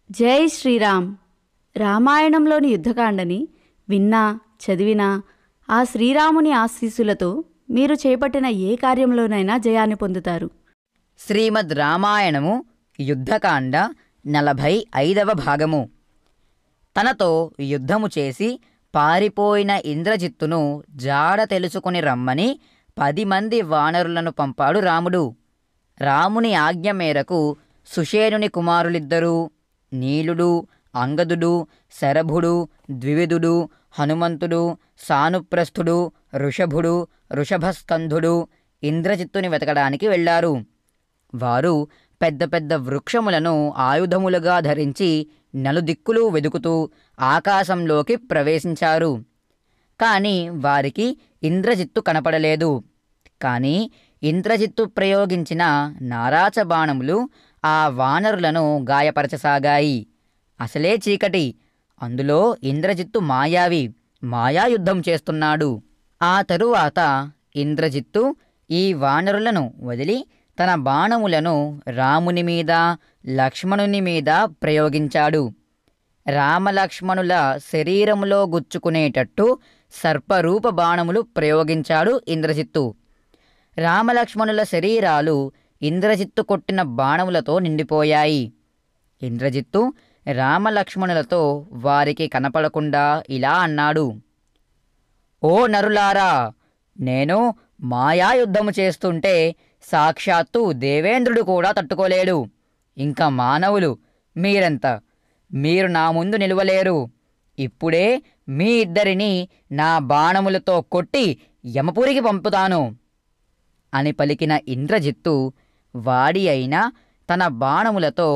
జై శ్రీరామ్. రామాయణంలోని యుద్ధకాండని విన్నా చదివినా ఆ శ్రీరాముని ఆశీస్సులతో మీరు చేపట్టిన ఏ కార్యంలోనైనా జయాన్ని పొందుతారు. శ్రీమద్ రామాయణము యుద్ధకాండ 45వ భాగము. తనతో యుద్ధము చేసి పారిపోయిన ఇంద్రజిత్తును జాడ తెలుసుకుని రమ్మని 10 మంది వానరులను పంపాడు రాముడు. రాముని ఆజ్ఞ మేరకు సుషేనుని కుమారులిద్దరూ నీలుడు, అంగదుడు, శరభుడు, ద్వివిధుడు, హనుమంతుడు, సానుప్రస్థుడు, ఋషభుడు, ఋషభస్కంధుడు ఇంద్రజిత్తుని వెతకడానికి వెళ్లారు. వారు పెద్ద పెద్ద వృక్షములను ఆయుధములుగా ధరించి నలుదిక్కులు వెదుకుతూ ఆకాశంలోకి ప్రవేశించారు. కాని వారికి ఇంద్రజిత్తు కనపడలేదు. కాని ఇంద్రజిత్తు ప్రయోగించిన నారాచ బాణములు ఆ వానరులను గాయపరచసాగాయి. అసలే చీకటి, అందులో ఇంద్రజిత్తు మాయావి, మాయాయుద్ధం చేస్తున్నాడు. ఆ తరువాత ఇంద్రజిత్తు ఈ వానరులను వదిలి తన బాణములను రాముని మీద, లక్ష్మణుని మీద ప్రయోగించాడు. రామలక్ష్మణుల శరీరములో గుచ్చుకునేటట్టు సర్పరూప బాణములు ప్రయోగించాడు ఇంద్రజిత్తు. రామలక్ష్మణుల శరీరాలు ఇంద్రజిత్తు కొట్టిన బాణములతో నిండిపోయాయి. ఇంద్రజిత్తు రామలక్ష్మణులతో వారికి కనపడకుండా ఇలా అన్నాడు: ఓ నరులారా, నేను మాయాయుద్ధము చేస్తుంటే సాక్షాత్తు దేవేంద్రుడు కూడా తట్టుకోలేడు. ఇంకా మానవులు మీరెంత? మీరు నా ముందు నిలువలేరు. ఇప్పుడే మీ ఇద్దరిని నా బాణములతో కొట్టి యమపురికి పంపుతాను అని పలికిన ఇంద్రజిత్తు వాడి అయిన తన బాణములతో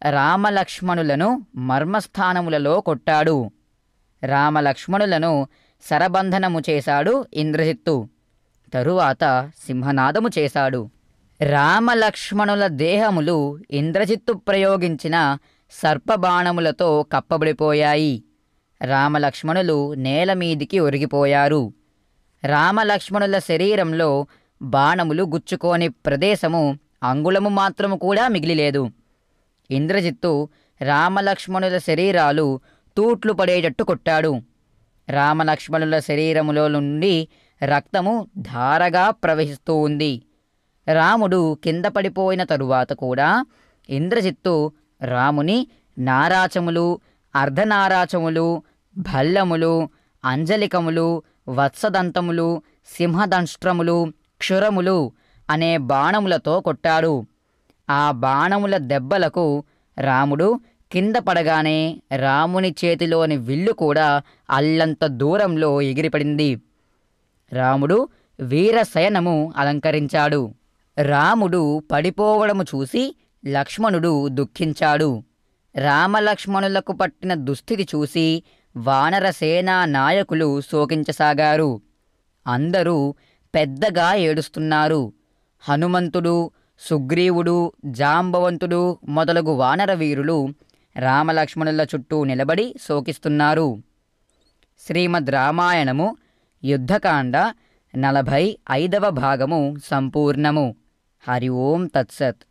రామలక్ష్మణులను మర్మస్థానములలో కొట్టాడు. రామలక్ష్మణులను శరబంధనము చేశాడు ఇంద్రజిత్తు. తరువాత సింహనాదము చేశాడు. రామలక్ష్మణుల దేహములు ఇంద్రజిత్తు ప్రయోగించిన సర్పబాణములతో కప్పబడిపోయాయి. రామలక్ష్మణులు నేలమీదికి ఒరిగిపోయారు. రామలక్ష్మణుల శరీరంలో బాణములు గుచ్చుకోని ప్రదేశము అంగుళము మాత్రము కూడా మిగిలిలేదు. ఇంద్రజిత్తు రామలక్ష్మణుల శరీరాలు తూట్లు పడేటట్టు కొట్టాడు. రామలక్ష్మణుల శరీరములో నుండి రక్తము ధారగా ప్రవహిస్తూ ఉంది. రాముడు కింద పడిపోయిన తరువాత కూడా ఇంద్రజిత్తు రాముని నారాచములు, అర్ధనారాచములు, భల్లములు, అంజలికములు, వత్సదంతములు, సింహదంష్ట్రములు, క్షురములు అనే బాణములతో కొట్టాడు. ఆ బాణముల దెబ్బలకు రాముడు కింద పడగానే రాముని చేతిలోని విల్లు కూడా అల్లంత దూరంలో ఎగిరిపడింది. రాముడు వీరశయనము అలంకరించాడు. రాముడు పడిపోవడము చూసి లక్ష్మణుడు దుఃఖించాడు. రామలక్ష్మణులకు పట్టిన దుస్థితి చూసి వానరసేనా నాయకులు శోకించసాగారు. అందరూ పెద్దగా ఏడుస్తున్నారు. హనుమంతుడు, సుగ్రీవుడు, జాంబవంతుడు మొదలగు వానర వీరులు రామలక్ష్మణుల చుట్టూ నిలబడి శోకిస్తున్నారు. శ్రీమద్ రామాయణము యుద్ధకాండ 45వ భాగము సంపూర్ణము. హరి ఓం తత్సత్.